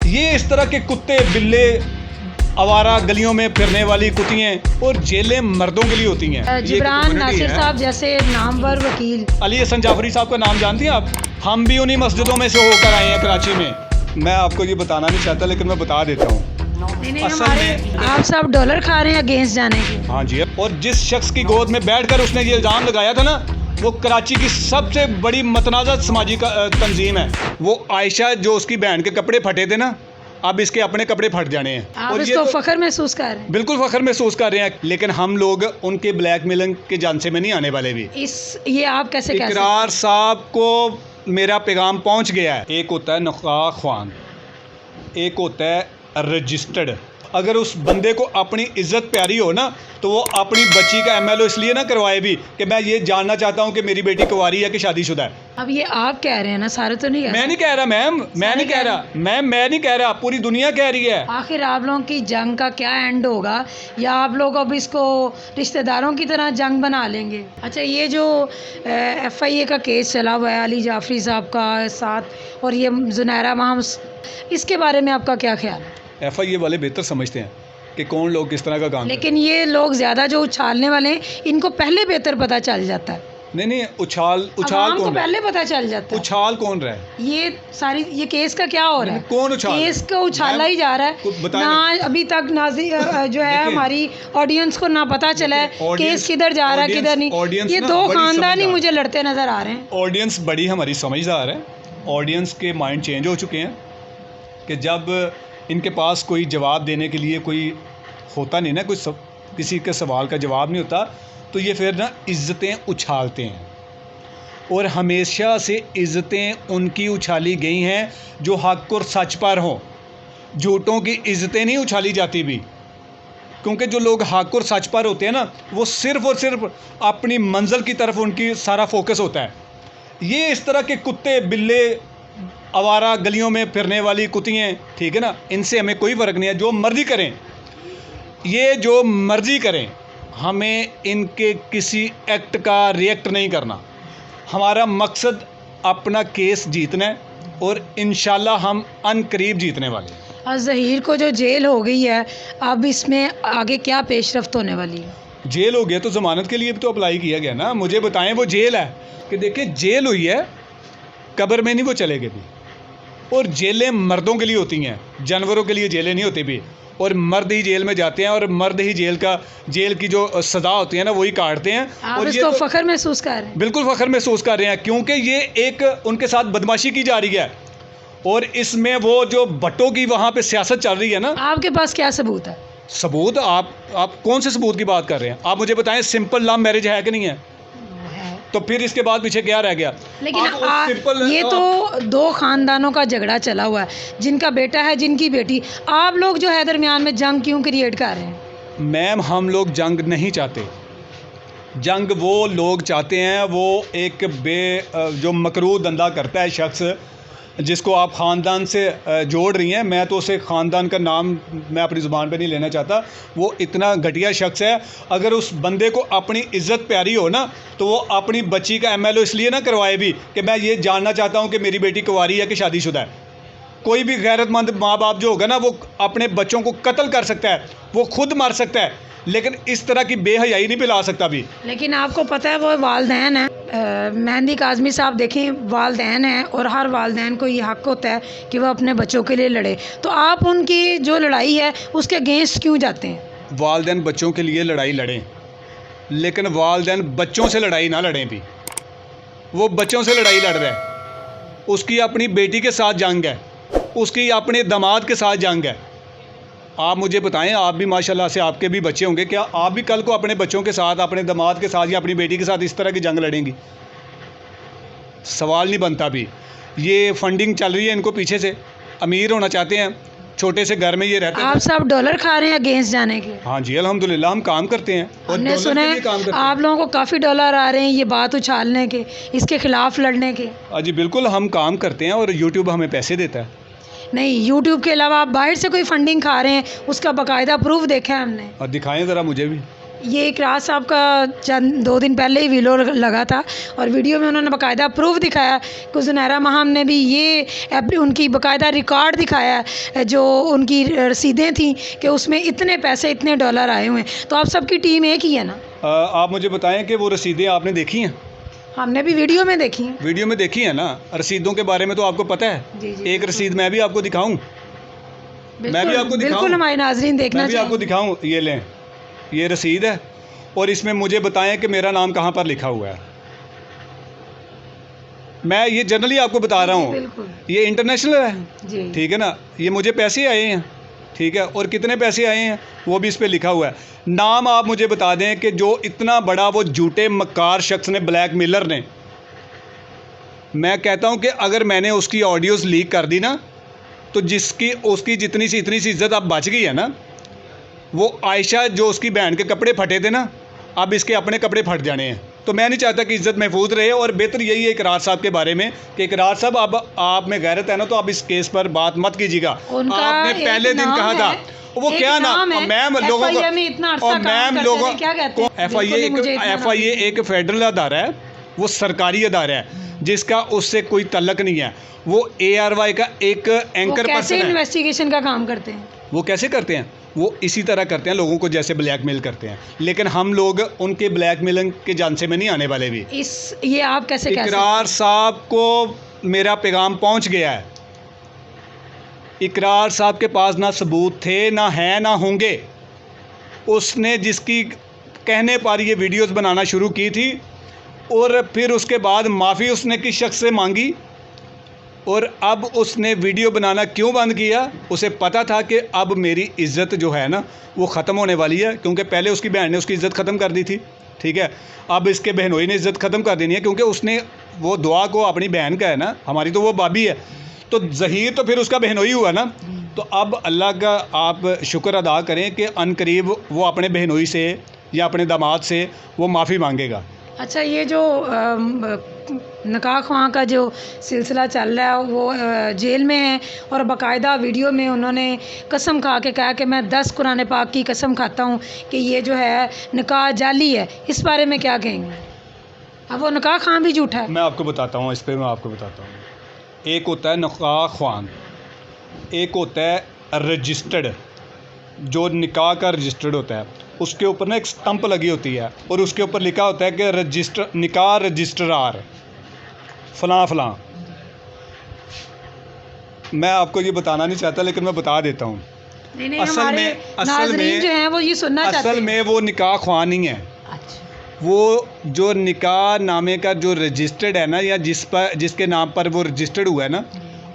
ये इस तरह के कुत्ते बिल्ले आवारा गलियों में फिरने वाली कुतियाँ और जेलें मर्दों के लिए होती हैं। जिब्रान नासिर साहब जैसे नामवर वकील अली हसन जाफरी साहब का नाम जानती हैं आप? हम भी उन्हीं मस्जिदों में से होकर आए हैं कराची में। मैं आपको ये बताना नहीं चाहता लेकिन मैं बता देता हूँ। नहीं आप सब डॉलर खा रहे हैं अगेंस्ट जाने के। हाँ जी। और जिस शख्स की गोद में बैठकर उसने ये इल्ज़ाम लगाया था ना, वो कराची की सबसे बड़ी मतनाज़ा समाजी तंजीम है। वो आयशा जो उसकी बहन के कपड़े फटे थे ना, अब इसके अपने कपड़े फट जाने हैं। आप और इसको फ़ख्र महसूस कर रहे हैं? बिल्कुल फ़ख्र महसूस कर रहे हैं, लेकिन हम लोग उनके ब्लैकमेलिंग के जानसे में नहीं आने वाले भी। ये आप कैसे कह सकते हैं? इकरार साहब को मेरा पैगाम पहुंच गया है। एक होता है नखा ख्वान, एक होता है रजिस्टर्ड। अगर उस बंदे को अपनी इज्जत प्यारी हो ना, तो वो अपनी बच्ची का MLO इसलिए ना करवाए भी कि मैं ये जानना चाहता हूँ कि मेरी बेटी कुंवारी है कि शादीशुदा है। अब ये आप कह रहे हैं ना, सारे तो नहीं कह रहे। मैं नहीं कह रहा मैम, मैं नहीं कह रहा मैम, मैं नहीं कह रहा, पूरी दुनिया कह रही है। आखिर आप लोगों की जंग का क्या एंड होगा, या आप लोग अब इसको रिश्तेदारों की तरह जंग बना लेंगे? अच्छा, ये जो FIA का केस चला हुआ है अली जाफरी साहब का साथ, और ये जुनैरा माम, इसके बारे में आपका क्या ख्याल है? FIA वाले बेहतर समझते हैं कि कौन लोग किस तरह का काम। लेकिन ये लोग ज़्यादा जो उछालने वाले हैं, इनको पहले बेहतर पता चल जाता है। नहीं, उछाल कौन को पहले पता चल जाता है। उछाल कौन रहा है? ये केस का क्या हो रहा है? कौन उछाल? केस को उछाला ही जा रहा है ना। अभी तक जो है हमारी ऑडियंस को ना पता चला है केस किधर जा रहा है किधर नहीं। ये दो खानदान ही मुझे लड़ते नजर आ रहे हैं। ऑडियंस बड़ी हमारी समझदार है। ऑडियंस के माइंड चेंज हो चुके हैं कि जब इनके पास कोई जवाब देने के लिए कोई होता नहीं ना, किसी के सवाल का जवाब नहीं होता, तो ये फिर ना इज़्ज़तें उछालते हैं। और हमेशा से इज़्ज़तें उनकी उछाली गई हैं जो हक़ और सच पर हों। झूठों की इज़्ज़तें नहीं उछाली जाती भी, क्योंकि जो लोग हक़ और सच पर होते हैं ना, वो सिर्फ़ और सिर्फ अपनी मंजिल की तरफ उनकी सारा फोकस होता है। ये इस तरह के कुत्ते बिल्ले आवारा गलियों में फिरने वाली कुतियाँ, ठीक है ना, इनसे हमें कोई फ़र्क नहीं है। जो मर्ज़ी करें, ये जो मर्ज़ी करें, हमें इनके किसी एक्ट का रिएक्ट नहीं करना। हमारा मकसद अपना केस जीतना है और इंशाल्लाह हम अनकरीब जीतने वाले हैं। ज़हीर को जो जेल हो गई है, अब इसमें आगे क्या पेशरफ्त होने वाली है? जेल हो गया तो ज़मानत के लिए भी तो अप्लाई किया गया ना। मुझे बताएं वो जेल है कि देखिए जेल हुई है, कब्र में नहीं वो चलेगी भी। और जेलें मर्दों के लिए होती हैं, जानवरों के लिए जेलें नहीं होती भी। और मर्द ही जेल में जाते हैं और मर्द ही जेल की जो सज़ा होती है ना, वही काटते हैं। आप और इसको फ़ख्र महसूस कर रहे हैं? बिल्कुल फ़ख्र महसूस कर रहे हैं, क्योंकि ये एक उनके साथ बदमाशी की जा रही है। और इसमें वो जो भट्टों की वहाँ पे सियासत चल रही है ना। आपके पास क्या सबूत है? सबूत? आप कौन से सबूत की बात कर रहे हैं? आप मुझे बताएं, सिंपल लव मैरिज है कि नहीं है? तो फिर इसके बाद पीछे क्या रह गया? लेकिन ये तो दो खानदानों का झगड़ा चला हुआ है, जिनका बेटा है जिनकी बेटी। आप लोग जो है दरमियान में जंग क्यों क्रिएट कर रहे हैं? मैम, हम लोग जंग नहीं चाहते। जंग वो लोग चाहते हैं, वो एक जो मकरूह धंधा करता है शख्स, जिसको आप ख़ानदान से जोड़ रही हैं। मैं तो उसे ख़ानदान का नाम मैं अपनी ज़ुबान पे नहीं लेना चाहता। वो इतना घटिया शख्स है। अगर उस बंदे को अपनी इज़्ज़त प्यारी हो ना, तो वो अपनी बच्ची का MLO इसलिए ना करवाए भी कि मैं ये जानना चाहता हूँ कि मेरी बेटी कुंवारी है कि शादीशुदा है। कोई भी गैरतमंद माँ बाप जो होगा ना, वो अपने बच्चों को कत्ल कर सकता है, वो खुद मार सकता है, लेकिन इस तरह की बेहयाई नहीं पिला सकता भी। लेकिन आपको पता है वो वालदैन है, मेहंदी काज़मी साहब देखें, वालदैन है, और हर वालदैन को ये हक़ होता है कि वह अपने बच्चों के लिए लड़े। तो आप उनकी जो लड़ाई है उसके अगेंस्ट क्यों जाते हैं? वालदैन बच्चों के लिए लड़ाई लड़ें, लेकिन वालदैन बच्चों से लड़ाई ना लड़ें भी। वो बच्चों से लड़ाई लड़ रहा है, उसकी अपनी बेटी के साथ जंग है, उसकी अपने दामाद के साथ जंग है। आप मुझे बताएं, आप भी माशाल्लाह से आपके भी बच्चे होंगे, क्या आप भी कल को अपने बच्चों के साथ, अपने दामाद के साथ या अपनी बेटी के साथ इस तरह की जंग लड़ेंगी? सवाल नहीं बनता भी। ये फंडिंग चल रही है इनको पीछे से, अमीर होना चाहते हैं, छोटे से घर में ये रहते हैं। आप सब डॉलर खा रहे हैं अगेंस्ट जाने के? हाँ जी, अल्हम्दुलिल्लाह हम काम करते हैं। हमने सुना है आप लोगों को काफ़ी डॉलर आ रहे हैं ये बात उछालने के, इसके खिलाफ लड़ने के। जी बिल्कुल, हम काम करते हैं और यूट्यूब हमें पैसे देता है। नहीं, यूट्यूब के अलावा आप बाहर से कोई फंडिंग खा रहे हैं, उसका बाकायदा प्रूफ देखा है हमने। और दिखाएं ज़रा मुझे भी। ये इकरार साहब का चंद 2 दिन पहले ही वीडियो लगा था और वीडियो में उन्होंने बाकायदा प्रूफ दिखाया कि ज़ुनैरा महाम ने भी ये उनकी बाकायदा रिकॉर्ड दिखाया है, जो उनकी रसीदें थी कि उसमें इतने पैसे इतने डॉलर आए हुए हैं। तो आप सबकी टीम एक ही है ना? आप मुझे बताएं कि वो रसीदें आपने देखी हैं? हमने भी वीडियो में देखी हैं। वीडियो में देखी है ना, रसीदों के बारे में तो आपको पता है। जी जी, एक रसीद मैं भी आपको दिखाऊं? मैं भी आपको दिखाऊं? बिल्कुल, हमारे नाजरीन देखना मैं भी आपको चाहिए। दिखाऊं? ये लें, ये रसीद है और इसमें मुझे बताएं कि मेरा नाम कहाँ पर लिखा हुआ है। मैं ये जनरली आपको बता रहा हूँ, बिल्कुल ये इंटरनेशनल है, जी। ठीक है ना। ये मुझे पैसे आए हैं, ठीक है, और कितने पैसे आए हैं वो भी इस पे लिखा हुआ है। नाम आप मुझे बता दें कि जो इतना बड़ा वो झूठे मक्कार शख्स ने, ब्लैक मिलर ने, मैं कहता हूँ कि अगर मैंने उसकी ऑडियोज़ लीक कर दी ना, तो जिसकी उसकी जितनी सी इतनी सी इज़्ज़त अब बच गई है ना, वो आयशा जो उसकी बहन के कपड़े फटे थे ना, अब इसके अपने कपड़े फट जाने हैं। तो मैं नहीं चाहता कि इज़्ज़त महफूज रहे। और बेहतर यही है इकरार साहब के बारे में कि इकरार साहब, अब आप में गैरत है ना, तो आप इस केस पर बात मत कीजिएगा। आपने पहले दिन कहा था, वो क्या नाम, मैम लोगों को, और मैम लोगों को, FIA एक फेडरल अदारा है, वो सरकारी अदारा है जिसका उससे कोई तल्लक नहीं है। वो ARY का एक एंकर पर्सन है। इन्वेस्टिगेशन का काम करते हैं वो कैसे करते हैं? वो इसी तरह करते हैं, लोगों को जैसे ब्लैकमेल करते हैं। लेकिन हम लोग उनके ब्लैकमेलिंग के जानसे में नहीं आने वाले भी। ये आप कैसे कह सकते हैं? इकरार साहब को मेरा पैगाम पहुंच गया है। इकरार साहब के पास ना सबूत थे, ना हैं, ना होंगे। उसने जिसकी कहने पर ये वीडियोस बनाना शुरू की थी और फिर उसके बाद माफ़ी उसने किस शख्स से मांगी, और अब उसने वीडियो बनाना क्यों बंद किया? उसे पता था कि अब मेरी इज़्ज़त जो है ना वो ख़त्म होने वाली है, क्योंकि पहले उसकी बहन ने उसकी इज़्ज़त ख़त्म कर दी थी, ठीक है। अब इसके बहनोई ने इज़्ज़त ख़त्म कर देनी है, क्योंकि उसने वो दुआ को अपनी बहन का है ना, हमारी तो वो बाबी है, तो ज़हीर तो फिर उसका बहनोई हुआ ना। तो अब अल्लाह का आप शुक्र अदा करें कि अनकरीब वो अपने बहनोई से या अपने दामाद से वो माफ़ी मांगेगा। अच्छा, ये जो निकाह ख्वाह का जो सिलसिला चल रहा है, वो जेल में है और बाकायदा वीडियो में उन्होंने कसम खा के कहा कि मैं 10 कुरान पाक की कसम खाता हूँ कि ये जो है निकाह जाली है। इस बारे में क्या कहेंगे? अब वो निकाह ख्वाह भी झूठा है। मैं आपको बताता हूँ, इस पर मैं आपको बताता हूँ। एक होता है निकाह ख्वान, एक होता है रजिस्टर्ड। जो निकाह का रजिस्टर्ड होता है उसके ऊपर ना एक स्टंप लगी होती है और उसके ऊपर लिखा होता है कि निकाह रजिस्ट्रार फ़लाँ फ़लाँ। मैं आपको ये बताना नहीं चाहता, लेकिन मैं बता देता हूँ। नहीं, हमारे नाज़रीन जो हैं वो ये सुनना चाहते हैं। असल में वो निकाह ख्वाह नहीं है। अच्छा। वो जो निकाह नामे का जो रजिस्टर्ड है ना, या जिसके नाम पर वो रजिस्टर्ड हुआ है ना,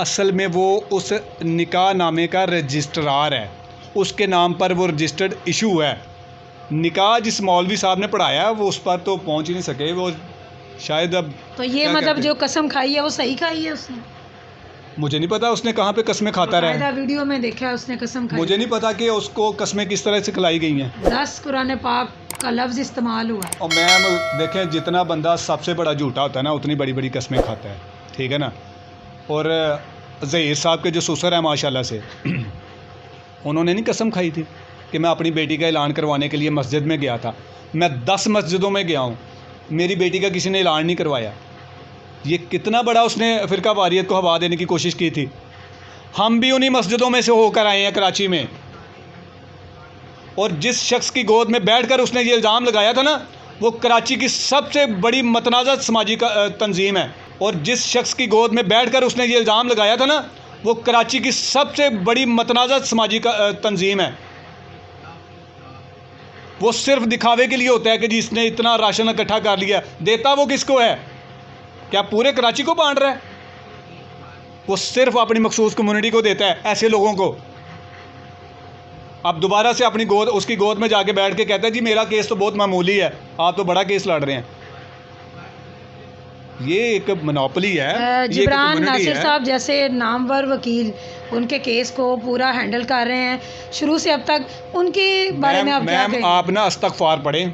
असल में वो उस निकाह नामे का रजिस्ट्रार है, उसके नाम पर वो रजिस्टर्ड इशू है। निकाह जिस मौलवी साहब ने पढ़ाया वो उस पर तो पहुंच ही नहीं सके, वो शायद। अब तो ये मतलब जो कसम खाई है वो सही खाई है उसने? मुझे नहीं पता उसने कहाँ पे कस्में खाता रहा है। वीडियो में देखा है उसने कसम खाई। मुझे नहीं पता कि उसको कस्में किस तरह से खिलाई गई हैं। 10 कुरान पाक का लफ्ज़ इस्तेमाल हुआ। और मैम देखें, जितना बंदा सबसे बड़ा झूठा होता है ना, उतनी बड़ी बड़ी कस्में खाता है, ठीक है ना। और ज़हीर साहब के जो ससुर हैं माशाल्लाह से, उन्होंने नहीं कसम खाई थी कि मैं अपनी बेटी का ऐलान करवाने के लिए मस्जिद में गया था। मैं 10 मस्जिदों में गया हूँ, मेरी बेटी का किसी ने ऐलान नहीं करवाया। ये कितना बड़ा उसने फ़िरका वारियत को हवा देने की कोशिश की थी। हम भी उन्हीं मस्जिदों में से होकर आए हैं कराची में, और जिस शख्स की गोद में बैठकर उसने ये इल्ज़ाम लगाया था ना, वो कराची की सबसे बड़ी मतनाज़ा समाजी तंजीम है। और जिस शख्स की गोद में बैठकर उसने ये इल्ज़ाम लगाया था ना, वो कराची की सबसे बड़ी मतनाज़ा समाजी तंजीम है। वो सिर्फ दिखावे के लिए होता है कि जिसने इतना राशन इकट्ठा कर लिया। देता वो किसको है? क्या पूरे कराची को बांट रहा है? वो सिर्फ अपनी मखसूस कम्युनिटी को देता है, ऐसे लोगों को। अब दोबारा से अपनी उसकी गोद में जाके बैठ के कहता है जी मेरा केस तो बहुत मामूली है, आप तो बड़ा केस लड़ रहे हैं। ये एक मोनोपोली है। जिब्रान नासिर साहब जैसे नामवर वकील उनके केस को पूरा हैंडल कर रहे हैं शुरू से अब तक, उनके बारे में आप क्या कहेंगे? आप ना इस्तग़फ़ार पढ़ें।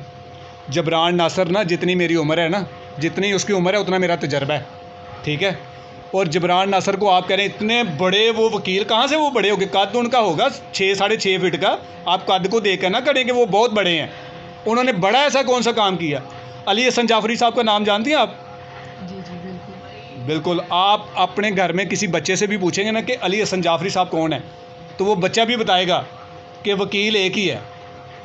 जिब्रान नासिर ना, जितनी मेरी उम्र है ना, जितनी उसकी उम्र है उतना मेरा तजर्बा है, ठीक है। और जिब्रान नासिर को आप कह रहे हैं इतने बड़े वो वकील, कहाँ से वो बड़े होंगे? कद उनका होगा 6 साढ़े 6 फीट का। आप कद को देख कर ना करें कि वो बहुत बड़े हैं। उन्होंने बड़ा ऐसा कौन सा काम किया? अली हसन जाफरी साहब का नाम जानती हैं आप? जी जी बिल्कुल। बिल्कुल। आप अपने घर में किसी बच्चे से भी पूछेंगे ना कि अली हसन जाफरी साहब कौन है, तो वो बच्चा भी बताएगा कि वकील एक ही है,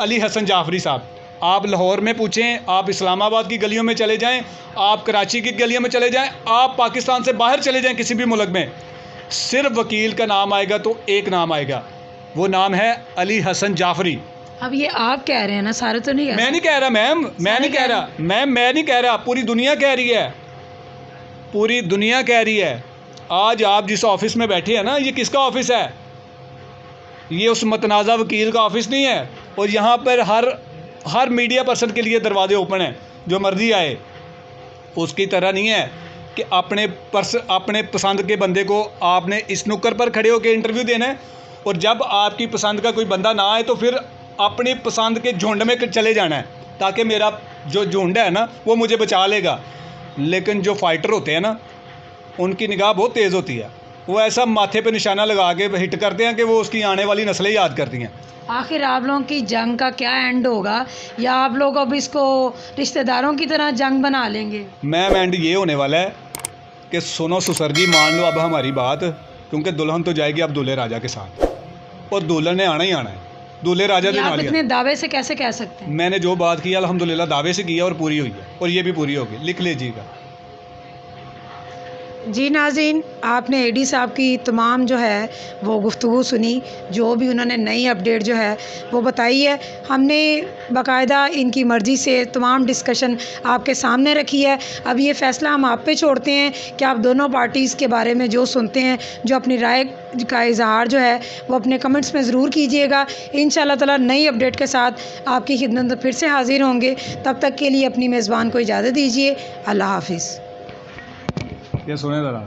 अली हसन जाफरी साहब। आप लाहौर में पूछें, आप इस्लामाबाद की गलियों में चले जाएं, आप कराची की गलियों में चले जाएं, आप पाकिस्तान से बाहर चले जाएं किसी भी मुल्क में, सिर्फ वकील का नाम आएगा तो एक नाम आएगा, वो नाम है अली हसन जाफरी। अब ये आप कह रहे हैं ना, सारे तो नहीं कह मैं नहीं कह रहा मैम, मैं नहीं कह रहा मैम, मैं नहीं कह रहा, पूरी दुनिया कह रही है, पूरी दुनिया कह रही है। आज आप जिस ऑफिस में बैठे हैं ना, ये किसका ऑफिस है? ये उस मतनाज़ा वकील का ऑफिस नहीं है। और यहाँ पर हर मीडिया पर्सन के लिए दरवाजे ओपन हैं, जो मर्जी आए। उसकी तरह नहीं है कि अपने पसंद के बंदे को आपने इस नुक्कर पर खड़े होकर इंटरव्यू देना है, और जब आपकी पसंद का कोई बंदा ना आए तो फिर अपनी पसंद के झुंड में चले जाना है, ताकि मेरा जो झुंड है ना वो मुझे बचा लेगा। लेकिन जो फाइटर होते हैं ना, उनकी निगाह बहुत तेज़ होती है, वो ऐसा माथे पे निशाना लगा के हिट करते हैं कि वो उसकी आने वाली नस्लें याद करती हैं। आखिर आप लोगों की जंग का क्या एंड होगा, या आप लोग अब इसको रिश्तेदारों की तरह जंग बना लेंगे? मैम एंड ये होने वाला है कि सुनो सुसर जी, मान लो अब हमारी बात, क्योंकि दुल्हन तो जाएगी अब दूल्हे राजा के साथ, और दुल्हन ने आना ही आना है, दूल्हे राजा ये ने आप ना इतने दावे से कैसे कह सकते हैं? मैंने जो बात की अल्हम्दुलिल्लाह दावे से किया और पूरी हुई है, और ये भी पूरी होगी, लिख लीजिएगा। जी नाज़रीन, आपने एडी साहब की तमाम जो है वो गुफ्तगू सुनी, जो भी उन्होंने नई अपडेट जो है वो बताई है। हमने बाकायदा इनकी मर्ज़ी से तमाम डिस्कशन आपके सामने रखी है। अब ये फ़ैसला हम आप पे छोड़ते हैं कि आप दोनों पार्टीज़ के बारे में जो सुनते हैं, जो अपनी राय का इज़हार जो है वो अपने कमेंट्स में ज़रूर कीजिएगा। इंशाअल्लाह ताला नई अपडेट के साथ आपकी खिदमत में फिर से हाज़िर होंगे। तब तक के लिए अपनी मेज़बान को इजाज़त दीजिए। अल्लाह हाफ़िज़। ये सुने ज़रा।